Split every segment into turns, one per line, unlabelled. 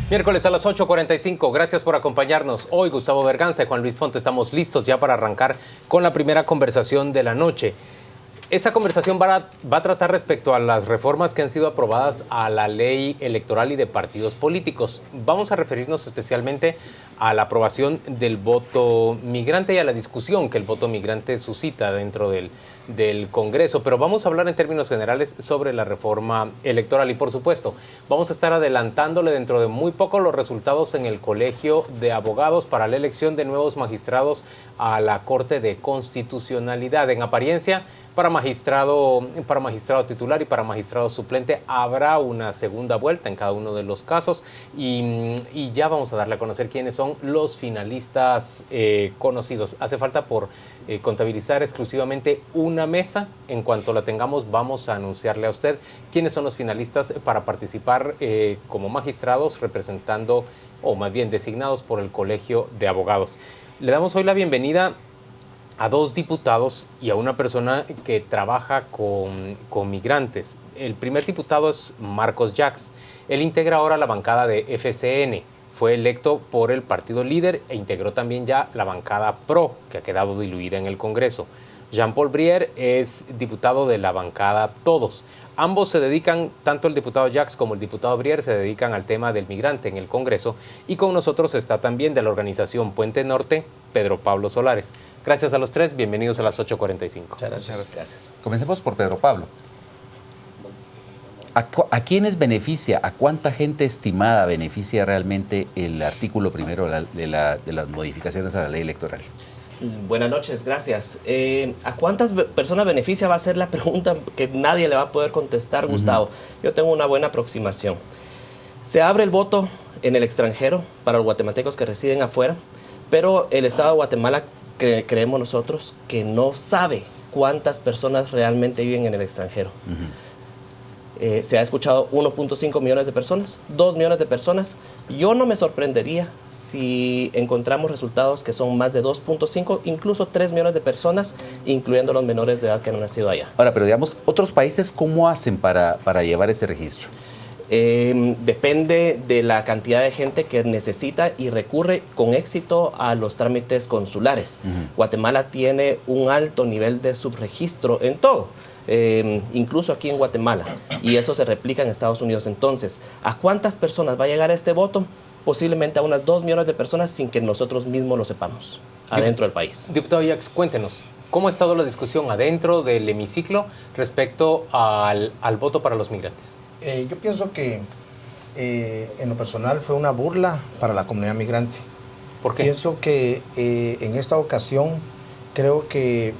Miércoles a las 8:45, gracias por acompañarnos. Hoy Gustavo Berganza y Juan Luis Fonte estamos listos ya para arrancar con la primera conversación de la noche. Esa conversación va a tratar respecto a las reformas que han sido aprobadas a la ley electoral y de partidos políticos. Vamos a referirnos especialmente a la aprobación del voto migrante y a la discusión que el voto migrante suscita dentro del Congreso. Pero vamos a hablar en términos generales sobre la reforma electoral y, por supuesto, vamos a estar adelantándole dentro de muy poco los resultados en el Colegio de Abogados para la elección de nuevos magistrados a la Corte de Constitucionalidad. En apariencia, para magistrado titular y para magistrado suplente habrá una segunda vuelta en cada uno de los casos y ya vamos a darle a conocer quiénes son los finalistas conocidos. Hace falta por contabilizar exclusivamente una mesa. En cuanto la tengamos, vamos a anunciarle a usted quiénes son los finalistas para participar como magistrados representando, o más bien designados por el Colegio de Abogados. Le damos hoy la bienvenida a dos diputados y a una persona que trabaja con migrantes. El primer diputado es Marcos Jacks. Él integra ahora la bancada de FCN. Fue electo por el partido líder e integró también ya la bancada PRO, que ha quedado diluida en el Congreso. Jean-Paul Brière es diputado de la bancada Todos. Ambos se dedican, tanto el diputado Jacks como el diputado Brière, se dedican al tema del migrante en el Congreso. Y con nosotros está también de la organización Puente Norte, Pedro Pablo Solares. Gracias a los tres, bienvenidos a las 8:45.
Muchas gracias.
Comencemos por Pedro Pablo. ¿A quiénes beneficia, a cuánta gente estimada beneficia realmente el artículo primero de las modificaciones a la ley electoral?
Buenas noches, gracias. ¿A cuántas personas beneficia? Va a ser la pregunta que nadie le va a poder contestar, Gustavo. Yo tengo una buena aproximación. Se abre el voto en el extranjero para los guatemaltecos que residen afuera, pero el Estado de Guatemala, creemos nosotros, que no sabe cuántas personas realmente viven en el extranjero. Se ha escuchado 1.5 millones de personas, 2 millones de personas. Yo no me sorprendería si encontramos resultados que son más de 2.5, incluso 3 millones de personas, incluyendo los menores de edad que han nacido allá.
Ahora, pero digamos, ¿otros países cómo hacen para llevar ese registro?
Depende de la cantidad de gente que necesita y recurre con éxito a los trámites consulares. Guatemala tiene un alto nivel de subregistro en todo. Incluso aquí en Guatemala, y eso se replica en Estados Unidos. Entonces, ¿a cuántas personas va a llegar este voto? Posiblemente a unas 2 millones de personas sin que nosotros mismos lo sepamos, adentro del país.
Diputado Jacks, cuéntenos, ¿cómo ha estado la discusión adentro del hemiciclo respecto al voto para los migrantes?
Yo pienso que en lo personal fue una burla para la comunidad migrante.
¿Por qué?
Pienso que en esta ocasión creo que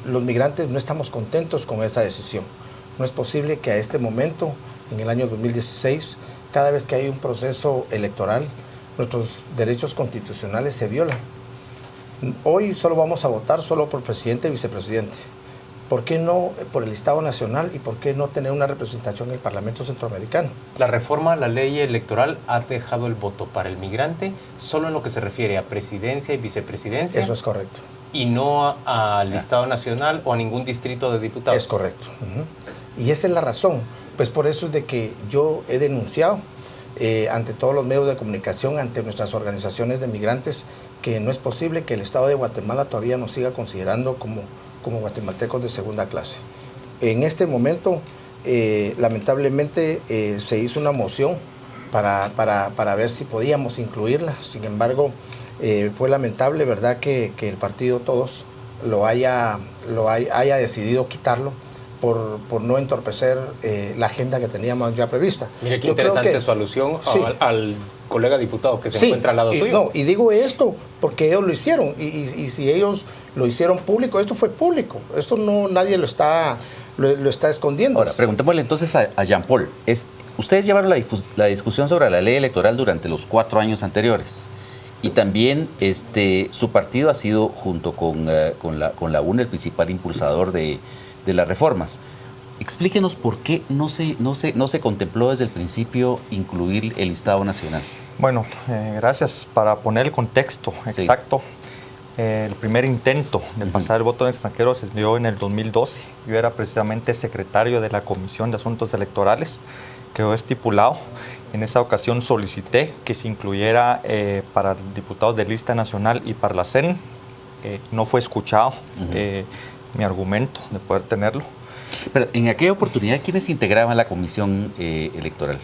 los migrantes no estamos contentos con esta decisión. No es posible que a este momento, en el año 2016, cada vez que hay un proceso electoral, nuestros derechos constitucionales se violan. Hoy solo vamos a votar solo por presidente y vicepresidente. ¿Por qué no por el Estado Nacional y por qué no tener una representación en el Parlamento Centroamericano?
La reforma a la ley electoral ha dejado el voto para el migrante solo en lo que se refiere a presidencia y vicepresidencia.
Eso es correcto.
Y no al Estado Nacional o a ningún distrito de diputados.
Es correcto. Y esa es la razón. Pues por eso es de que yo he denunciado ante todos los medios de comunicación, ante nuestras organizaciones de migrantes, que no es posible que el Estado de Guatemala todavía nos siga considerando como guatemaltecos de segunda clase. En este momento, lamentablemente, se hizo una moción para ver si podíamos incluirla. Sin embargo, fue lamentable, ¿verdad?, que el partido Todos haya decidido quitarlo por no entorpecer la agenda que teníamos ya prevista.
Mire qué interesante su alusión al colega diputado que se encuentra al lado suyo.
No, y digo esto porque ellos lo hicieron, y si ellos lo hicieron público, esto fue público, esto no nadie lo está escondiendo.
Ahora, preguntémosle entonces a Jean-Paul. Ustedes llevaron la discusión sobre la ley electoral durante los 4 años anteriores. Y también su partido ha sido, junto con la UNE, el principal impulsador de las reformas. Explíquenos por qué no se contempló desde el principio incluir el Estado Nacional.
Bueno, gracias. Para poner el contexto exacto, el primer intento de pasar el voto en extranjero se dio en el 2012. Yo era precisamente secretario de la Comisión de Asuntos Electorales. Quedó estipulado. En esa ocasión solicité que se incluyera para diputados de lista nacional y Parlacén. No fue escuchado mi argumento de poder tenerlo.
Pero en aquella oportunidad, ¿quiénes integraban la comisión electoral?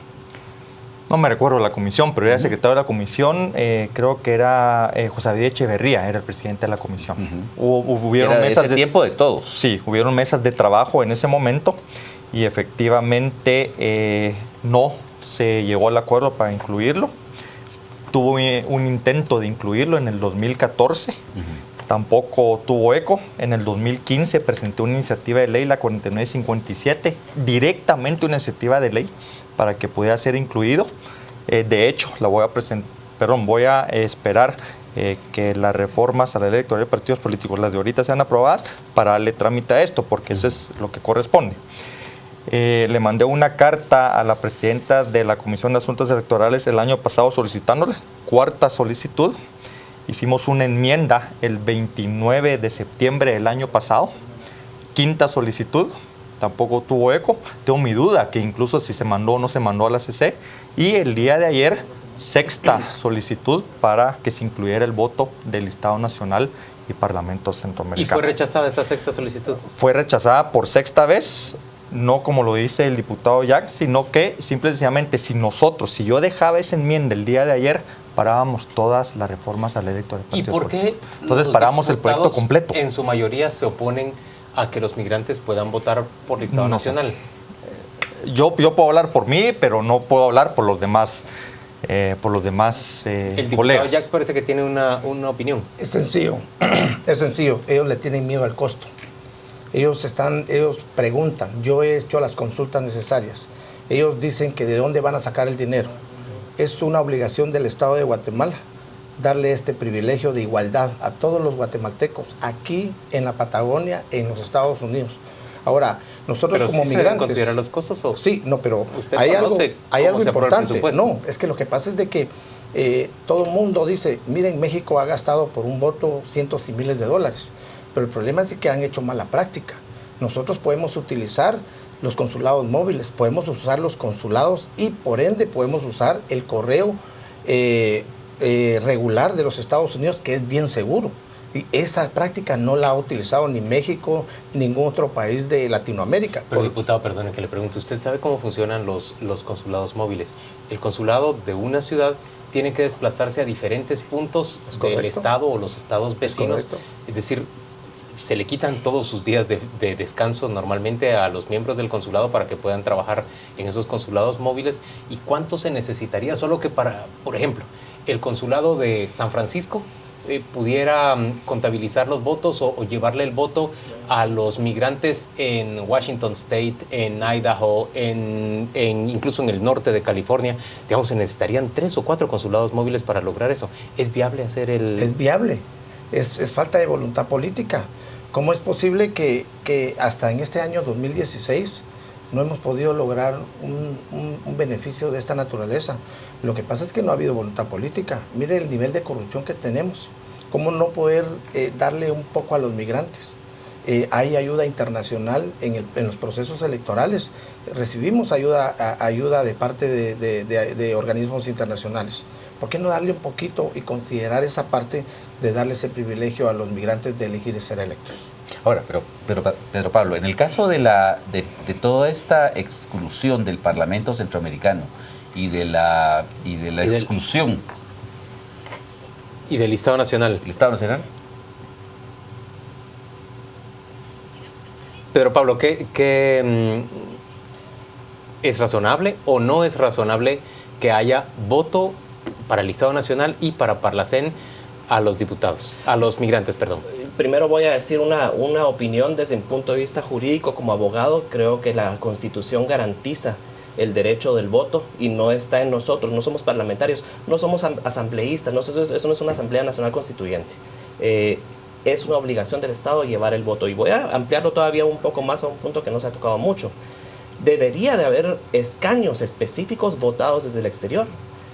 No me recuerdo la comisión, pero era secretario de la comisión, creo que era José David Echeverría, era el presidente de la comisión.
Hubieron era mesas de tiempo de todos.
Sí, hubieron mesas de trabajo en ese momento y efectivamente no se llegó al acuerdo para incluirlo. Tuvo un intento de incluirlo en el 2014. Tampoco tuvo eco. En el 2015 presenté una iniciativa de ley, la 4957, directamente una iniciativa de ley para que pudiera ser incluido. De hecho, voy a esperar que las reformas a la ley electoral de partidos políticos, las de ahorita, sean aprobadas para darle trámite a esto, porque eso es lo que corresponde. Le mandé una carta a la presidenta de la Comisión de Asuntos Electorales el año pasado solicitándole, 4ª solicitud. Hicimos una enmienda el 29 de septiembre del año pasado, 5ª solicitud, tampoco tuvo eco. Tengo mi duda que incluso si se mandó o no se mandó a la CC. Y el día de ayer, 6ª solicitud para que se incluyera el voto del listado nacional y Parlamento Centroamericano.
¿Y fue rechazada esa 6ª solicitud?
Fue rechazada por 6ª vez, no como lo dice el diputado Jack, sino que simple y sencillamente si yo dejaba esa enmienda el día de ayer, parábamos todas las reformas a la ley electoral.
¿Y por qué?
Entonces paramos el proyecto completo.
En su mayoría se oponen a que los migrantes puedan votar por listado nacional.
Yo puedo hablar por mí, pero no puedo hablar por los demás el
diputado
colegas.
Jax parece que tiene una opinión.
Es sencillo, es sencillo. Ellos le tienen miedo al costo. Ellos preguntan, yo he hecho las consultas necesarias. Ellos dicen que de dónde van a sacar el dinero. Es una obligación del Estado de Guatemala darle este privilegio de igualdad a todos los guatemaltecos, aquí en la Patagonia, en los Estados Unidos. Ahora, nosotros como migrantes... ¿Pero
considerar los costos o...?
Sí, no, pero hay algo importante. No, es que lo que pasa es de que todo el mundo dice, miren, México ha gastado por un voto cientos y miles de dólares, pero el problema es de que han hecho mala práctica. Nosotros podemos utilizar los consulados móviles, podemos usar los consulados y por ende podemos usar el correo regular de los Estados Unidos, que es bien seguro. Y esa práctica no la ha utilizado ni México, ni ningún otro país de Latinoamérica.
Pero diputado, perdone que le pregunte, ¿usted sabe cómo funcionan los consulados móviles? El consulado de una ciudad tiene que desplazarse a diferentes puntos del estado o los estados vecinos. Es decir, se le quitan todos sus días de descanso normalmente a los miembros del consulado para que puedan trabajar en esos consulados móviles. ¿Y cuánto se necesitaría solo que para, por ejemplo, el consulado de San Francisco pudiera contabilizar los votos o llevarle el voto a los migrantes en Washington State, en Idaho, incluso en el norte de California? Digamos, se necesitarían 3 o 4 consulados móviles para lograr eso. ¿Es viable hacer el...?
Es viable. Es falta de voluntad política. ¿Cómo es posible que hasta en este año 2016 no hemos podido lograr un beneficio de esta naturaleza? Lo que pasa es que no ha habido voluntad política. Mire el nivel de corrupción que tenemos. ¿Cómo no poder darle un poco a los migrantes? Hay ayuda internacional en los procesos electorales. Recibimos ayuda de parte de organismos internacionales. ¿Por qué no darle un poquito y considerar esa parte de darle ese privilegio a los migrantes de elegir y ser electos?
Ahora, pero Pedro Pablo, en el caso de toda esta exclusión del Parlamento Centroamericano y de la exclusión...
¿Y del listado nacional?
¿El Estado Nacional?
Pedro Pablo, ¿qué es razonable o no es razonable que haya voto para el listado nacional y para Parlacén a los diputados, a los migrantes, perdón?
Primero voy a decir una opinión desde un punto de vista jurídico. Como abogado, creo que la Constitución garantiza el derecho del voto y no está en nosotros. No somos parlamentarios, no somos asambleístas, eso no es una Asamblea Nacional Constituyente. Es una obligación del Estado llevar el voto. Y voy a ampliarlo todavía un poco más a un punto que no se ha tocado mucho. Debería de haber escaños específicos votados desde el exterior.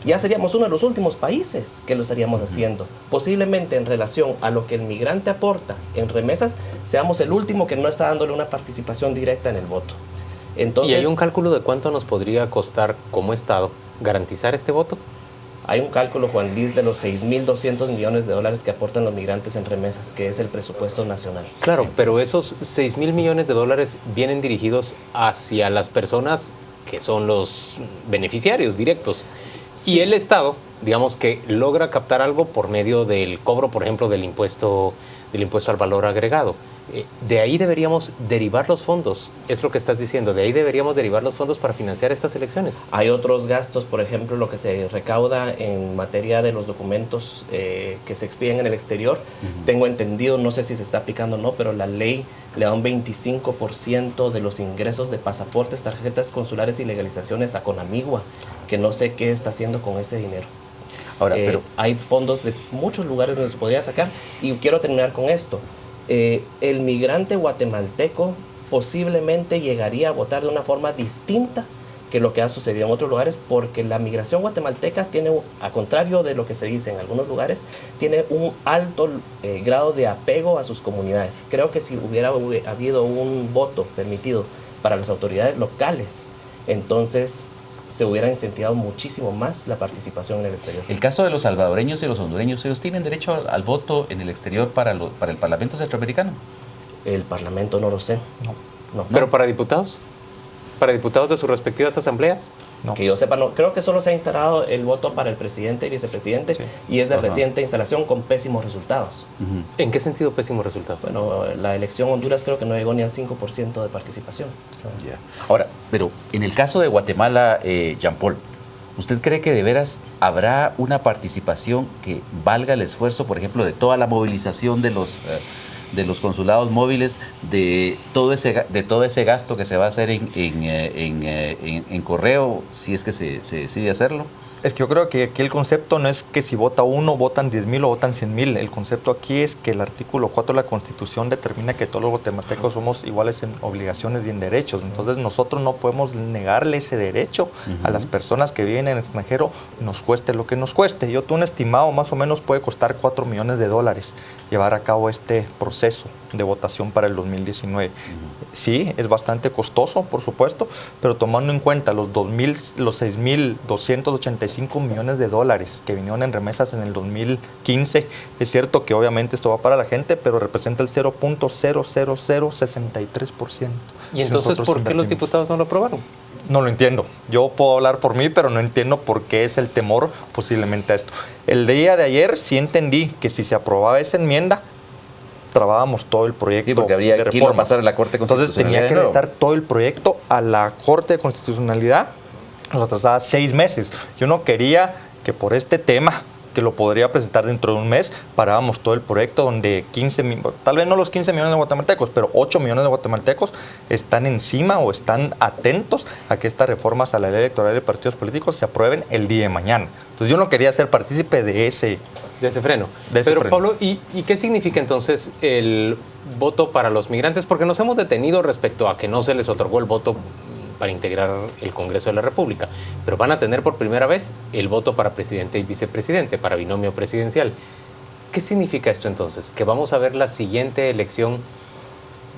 ya seríamos uno de los últimos países que lo estaríamos haciendo. Posiblemente en relación a lo que el migrante aporta en remesas, seamos el último que no está dándole una participación directa en el voto. Entonces,
¿y hay un cálculo de cuánto nos podría costar como Estado garantizar este voto?
Hay un cálculo, Juan Luis, de los 6.200 millones de dólares que aportan los migrantes en remesas, que es el presupuesto nacional.
Claro, pero esos 6.000 millones de dólares vienen dirigidos hacia las personas que son los beneficiarios directos.
Sí.
Y el Estado, digamos que logra captar algo por medio del cobro, por ejemplo, del impuesto al valor agregado. De ahí deberíamos derivar los fondos, es lo que estás diciendo, de ahí deberíamos derivar los fondos para financiar estas elecciones.
Hay otros gastos, por ejemplo, lo que se recauda en materia de los documentos que se expiden en el exterior. Tengo entendido, no sé si se está aplicando o no, pero la ley le da un 25% de los ingresos de pasaportes, tarjetas consulares y legalizaciones a Conamigua, que no sé qué está haciendo con ese dinero.
Ahora, pero
hay fondos de muchos lugares donde se podría sacar, y quiero terminar con esto. El migrante guatemalteco posiblemente llegaría a votar de una forma distinta que lo que ha sucedido en otros lugares, porque la migración guatemalteca tiene, a contrario de lo que se dice en algunos lugares, tiene un alto grado de apego a sus comunidades. Creo que si hubiera habido un voto permitido para las autoridades locales, entonces se hubiera incentivado muchísimo más la participación en el exterior.
el caso de los salvadoreños y los hondureños, ¿ellos tienen derecho al voto en el exterior para el Parlamento Centroamericano?
El Parlamento no lo sé. No.
¿Pero para diputados? ¿Para diputados de sus respectivas asambleas?
No.
Que yo sepa, no. Creo que solo se ha instalado el voto para el presidente y vicepresidente,
Sí.
y es de
Ajá.
reciente instalación con pésimos resultados.
¿En qué sentido pésimos resultados?
Bueno, la elección Honduras creo que no llegó ni al 5% de participación.
Ya. Ahora, pero en el caso de Guatemala, Jean-Paul, ¿usted cree que de veras habrá una participación que valga el esfuerzo, por ejemplo, de toda la movilización de los consulados móviles, de todo ese gasto que se va a hacer en correo, si es que se decide hacerlo?
Es que yo creo que aquí el concepto no es que si vota uno, votan 10,000 o votan 100,000. El concepto aquí es que el artículo 4 de la Constitución determina que todos los guatemaltecos somos iguales en obligaciones y en derechos. Entonces nosotros no podemos negarle ese derecho a las personas que viven en el extranjero, nos cueste lo que nos cueste. Yo tengo un estimado, más o menos puede costar $4 millones llevar a cabo este proceso de votación para el 2019. Sí, es bastante costoso, por supuesto, pero tomando en cuenta los 6.285 millones de dólares que vinieron en remesas en el 2015, es cierto que obviamente esto va para la gente, pero representa el 0.00063%.
¿Y entonces por qué los diputados no lo aprobaron?
No lo entiendo. Yo puedo hablar por mí, pero no entiendo por qué es el temor posiblemente a esto. El día de ayer sí entendí que si se aprobaba esa enmienda, trabábamos todo el proyecto.
Sí, porque habría
de
que irlo a
reforma.
pasar a la Corte
Entonces
Constitucional.
tenía que regresar todo el proyecto a la Corte de Constitucionalidad, lo atrasaba 6 meses. Yo no quería que por este tema, que lo podría presentar dentro de un mes, parábamos todo el proyecto donde tal vez no los 15 millones de guatemaltecos, pero 8 millones de guatemaltecos están encima o están atentos a que estas reformas a la ley electoral de partidos políticos se aprueben el día de mañana. Entonces yo no quería ser partícipe de ese
freno. Pero Pablo, ¿y qué significa entonces el voto para los migrantes? Porque nos hemos detenido respecto a que no se les otorgó el voto para integrar el Congreso de la República, pero van a tener por primera vez el voto para presidente y vicepresidente, para binomio presidencial. ¿Qué significa esto entonces? ¿Que vamos a ver la siguiente elección,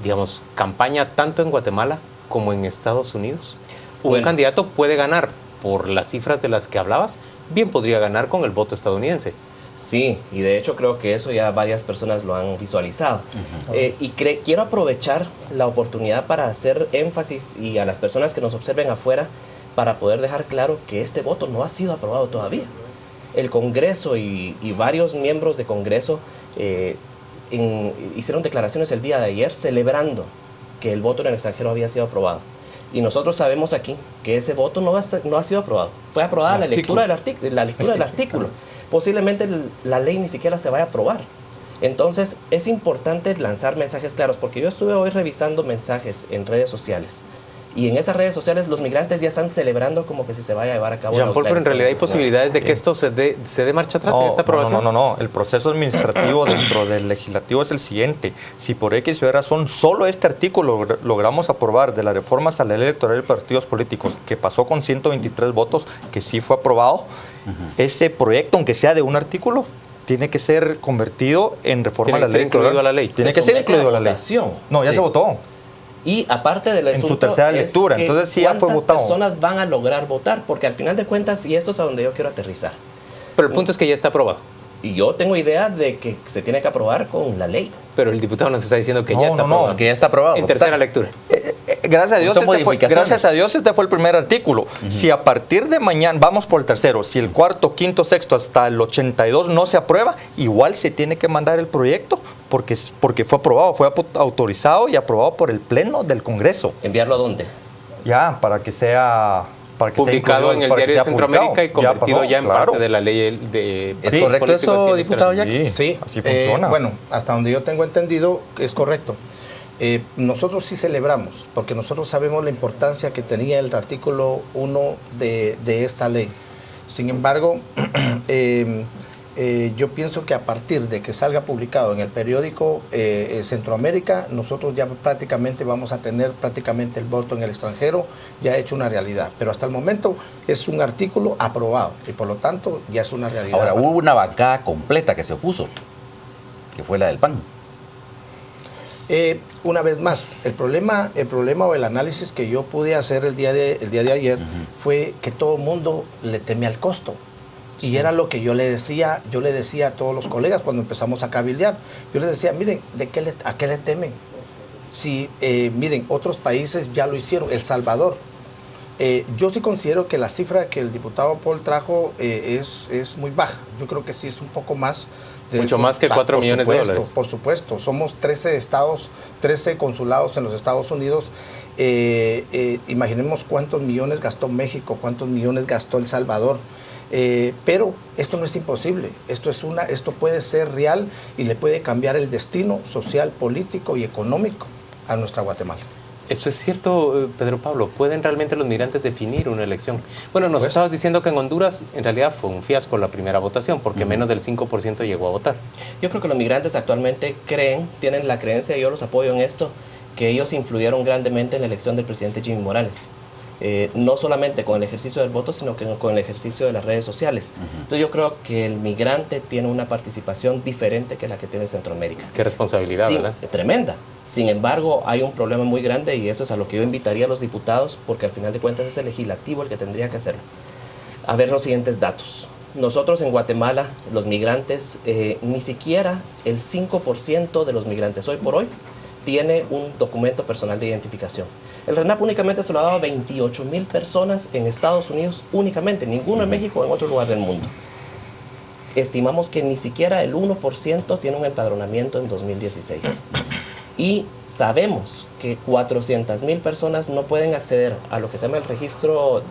digamos, campaña tanto en Guatemala como en Estados Unidos? Un candidato puede ganar por las cifras de las que hablabas, bien podría ganar con el voto estadounidense.
Sí, y de hecho creo que eso ya varias personas lo han visualizado. Y quiero aprovechar la oportunidad para hacer énfasis y a las personas que nos observen afuera para poder dejar claro que este voto no ha sido aprobado todavía. El Congreso y varios miembros de Congreso hicieron declaraciones el día de ayer celebrando que el voto en el extranjero había sido aprobado. Y nosotros sabemos aquí que ese voto no ha sido aprobado. Fue aprobada la lectura del artículo. Posiblemente la ley ni siquiera se vaya a aprobar. Entonces es importante lanzar mensajes claros, porque yo estuve hoy revisando mensajes en redes sociales Y en esas redes sociales los migrantes ya están celebrando como que si se vaya a llevar a cabo.
Jean-Paul, pero en realidad hay posibilidades de que esto se dé marcha atrás en esta aprobación.
No. El proceso administrativo dentro del legislativo es el siguiente. Si por X o Y razón solo este artículo logramos aprobar de las reformas a la ley electoral de partidos políticos, que pasó con 123 votos, que sí fue aprobado, ese proyecto, aunque sea de un artículo, tiene que ser convertido en reforma a la ley electoral.
A la ley.
Tiene que ser incluido a la ley. No, ya se votó.
Y aparte del asunto,
en su tercera lectura, entonces sí ya fue votado.
¿Cuántas personas van a lograr votar? Porque al final de cuentas, y eso es a donde yo quiero aterrizar.
Pero el punto es que ya está aprobado.
Y yo tengo idea de que se tiene que aprobar con la ley.
Pero el diputado nos está diciendo que ya está aprobado.
Que ya está aprobado.
En tercera lectura.
Gracias a Dios este fue el primer artículo. Si a partir de mañana, vamos por el tercero, si el cuarto, quinto, sexto hasta el 82 no se aprueba, igual se tiene que mandar el proyecto porque fue aprobado, fue autorizado y aprobado por el Pleno del Congreso.
¿Enviarlo a dónde?
Ya, para que sea...
publicado en el Diario de Centroamérica y convertido ya en parte de la ley de...
¿Es correcto eso, diputado Jacks?
Sí,
así funciona.
Bueno, hasta donde yo tengo entendido es correcto. Nosotros sí celebramos, porque nosotros sabemos la importancia que tenía el artículo 1 de esta ley. Sin embargo, yo pienso que a partir de que salga publicado en el periódico Centroamérica, nosotros ya prácticamente vamos a tener prácticamente el voto en el extranjero ya hecho una realidad. Pero hasta el momento es un artículo aprobado y por lo tanto ya es una realidad.
Ahora, hubo una bancada completa que se opuso, que fue la del PAN.
Una vez más, el problema o el análisis que yo pude hacer el día de ayer fue que todo el mundo le teme al costo. Y era lo que yo le decía a todos los colegas cuando empezamos a cabildear. Yo les decía, miren, ¿a qué le temen? Si, miren, otros países ya lo hicieron, El Salvador. Yo sí considero que la cifra que el diputado Paul trajo es muy baja. Yo creo que sí es un poco más.
Mucho más que 4 millones de dólares.
Por supuesto, somos 13 estados, 13 consulados en los Estados Unidos. Imaginemos cuántos millones gastó México, cuántos millones gastó El Salvador. Pero esto no es imposible, esto puede ser real y le puede cambiar el destino social, político y económico a nuestra Guatemala.
Eso es cierto, Pedro Pablo. ¿Pueden realmente los migrantes definir una elección? Bueno, nos estabas diciendo que en Honduras en realidad fue un fiasco la primera votación, porque menos del 5% llegó a votar.
Yo creo que los migrantes actualmente tienen la creencia, y yo los apoyo en esto, que ellos influyeron grandemente en la elección del presidente Jimmy Morales. No solamente con el ejercicio del voto, sino que con el ejercicio de las redes sociales. Entonces yo creo que el migrante tiene una participación diferente que la que tiene Centroamérica.
Qué responsabilidad, ¿verdad?
Tremenda. Sin embargo, hay un problema muy grande y eso es a lo que yo invitaría a los diputados, porque al final de cuentas es el legislativo el que tendría que hacerlo. A ver los siguientes datos. Nosotros en Guatemala, los migrantes, ni siquiera el 5% de los migrantes hoy por hoy tiene un documento personal de identificación. El RENAP únicamente se lo ha dado a 28,000 personas en Estados Unidos únicamente, ninguno en México o en otro lugar del mundo. Estimamos que ni siquiera el 1% tiene un empadronamiento en 2016. Y sabemos que 400,000 personas no pueden acceder a lo que se llama el registro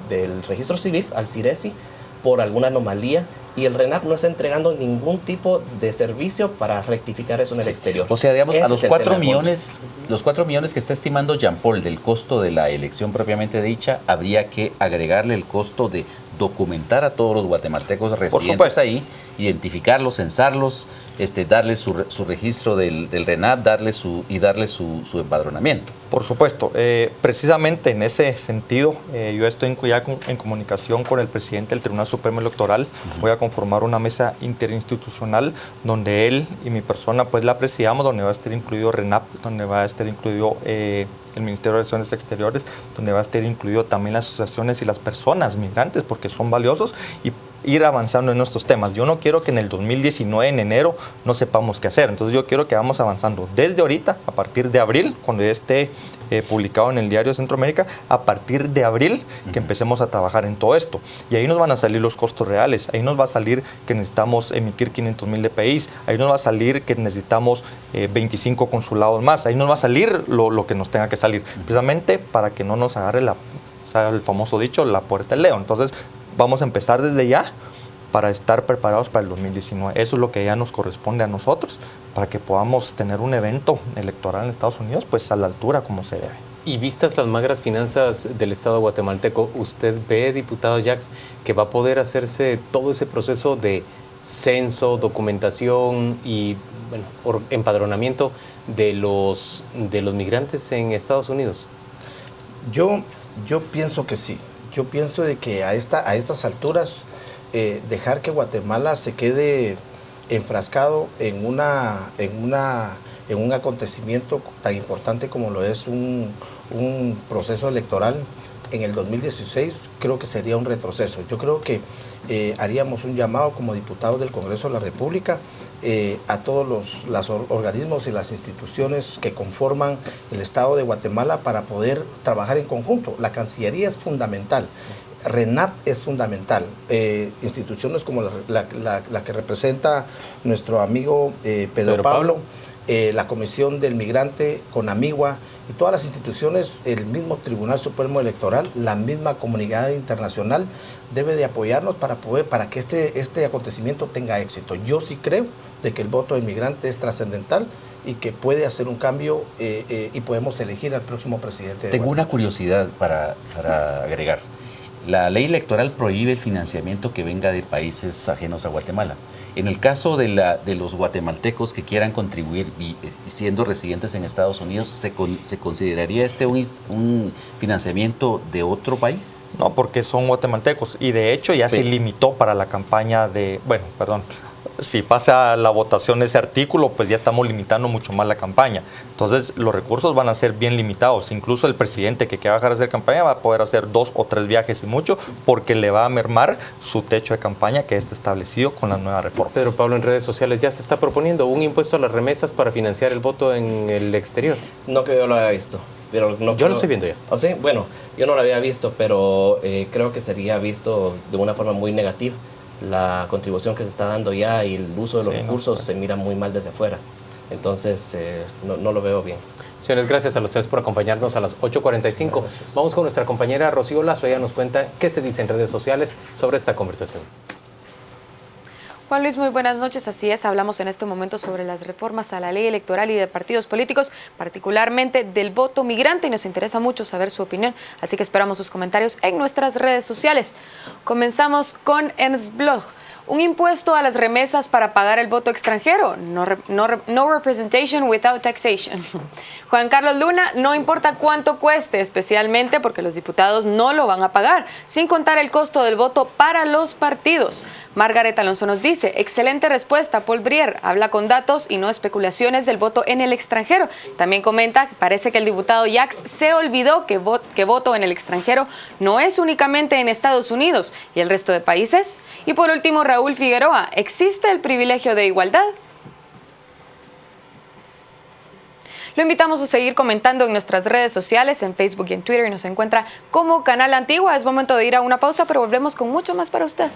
civil, al CIRESI, por alguna anomalía, y el RENAP no está entregando ningún tipo de servicio para rectificar eso en el exterior.
O sea, digamos, a los 4 millones que está estimando Jean-Paul del costo de la elección propiamente dicha, habría que agregarle el costo de documentar a todos los guatemaltecos residentes ahí, identificarlos, censarlos, darles su registro del RENAP, darle su empadronamiento.
Por supuesto. Precisamente en ese sentido, yo estoy ya en comunicación con el presidente del Tribunal Supremo Electoral. Voy a conformar una mesa interinstitucional donde él y mi persona pues la presidamos, donde va a estar incluido RENAP, donde va a estar incluido el Ministerio de Relaciones Exteriores, donde va a estar incluido también las asociaciones y las personas migrantes, porque son valiosos, y ir avanzando en nuestros temas. Yo no quiero que en el 2019, en enero, no sepamos qué hacer. Entonces yo quiero que vamos avanzando desde ahorita, a partir de abril, cuando ya esté publicado en el Diario de Centroamérica, a partir de abril que empecemos a trabajar en todo esto. Y ahí nos van a salir los costos reales, ahí nos va a salir que necesitamos emitir 500,000 DPIs, ahí nos va a salir que necesitamos 25 consulados más, ahí nos va a salir lo que nos tenga que salir, precisamente para que no nos agarre el famoso dicho, la puerta del león. Entonces vamos a empezar desde ya para estar preparados para el 2019. Eso es lo que ya nos corresponde a nosotros, para que podamos tener un evento electoral en Estados Unidos pues a la altura como se debe.
Y vistas las magras finanzas del Estado guatemalteco, ¿usted ve, diputado Jax, que va a poder hacerse todo ese proceso de censo, documentación y empadronamiento de los migrantes en Estados Unidos?
Yo pienso que sí. Yo pienso de que a estas alturas dejar que Guatemala se quede enfrascado en un acontecimiento tan importante como lo es un proceso electoral en el 2016, creo que sería un retroceso. Yo creo que haríamos un llamado como diputados del Congreso de la República a todos los organismos y las instituciones que conforman el Estado de Guatemala para poder trabajar en conjunto. La Cancillería es fundamental. RENAP es fundamental. Instituciones como la que representa nuestro amigo Pedro Pablo, la Comisión del Migrante, CONAMIGUA y todas las instituciones, el mismo Tribunal Supremo Electoral, la misma comunidad internacional debe de apoyarnos para que este acontecimiento tenga éxito. Yo sí creo de que el voto del migrante es trascendental y que puede hacer un cambio y podemos elegir al próximo presidente.
Tengo una curiosidad para agregar. La ley electoral prohíbe el financiamiento que venga de países ajenos a Guatemala. En el caso de los guatemaltecos que quieran contribuir y siendo residentes en Estados Unidos, ¿se consideraría un financiamiento de otro país?
No, porque son guatemaltecos y de hecho ya se limitó para la campaña de, si pasa la votación ese artículo, pues ya estamos limitando mucho más la campaña. Entonces, los recursos van a ser bien limitados. Incluso el presidente que quiera dejar de hacer campaña va a poder hacer 2 o 3 viajes y mucho, porque le va a mermar su techo de campaña que está establecido con las nuevas reformas.
Pedro Pablo, en redes sociales ya se está proponiendo un impuesto a las remesas para financiar el voto en el exterior.
No que yo lo haya visto. Pero no
yo lo estoy viendo ya.
¿Oh, sí? Bueno, yo no lo había visto, pero creo que sería visto de una forma muy negativa. La contribución que se está dando ya y el uso de los recursos se mira muy mal desde afuera. Entonces, no lo veo bien.
Señores, gracias a los tres por acompañarnos a las 8:45. Vamos con nuestra compañera Rocío Lazo. Ella nos cuenta qué se dice en redes sociales sobre esta conversación.
Juan Luis, muy buenas noches. Así es, hablamos en este momento sobre las reformas a la ley electoral y de partidos políticos, particularmente del voto migrante, y nos interesa mucho saber su opinión, así que esperamos sus comentarios en nuestras redes sociales. Comenzamos con Ernst Bloch. Un impuesto a las remesas para pagar el voto extranjero. No representation without taxation. Juan Carlos Luna, no importa cuánto cueste, especialmente porque los diputados no lo van a pagar, sin contar el costo del voto para los partidos. Margaret Alonso nos dice, excelente respuesta, Paul Brier, habla con datos y no especulaciones del voto en el extranjero. También comenta que parece que el diputado Jax se olvidó que voto en el extranjero no es únicamente en Estados Unidos y el resto de países. Y por último, Raúl Figueroa, ¿existe el privilegio de igualdad? Lo invitamos a seguir comentando en nuestras redes sociales, en Facebook y en Twitter, y nos encuentra como Canal Antigua. Es momento de ir a una pausa, pero volvemos con mucho más para usted.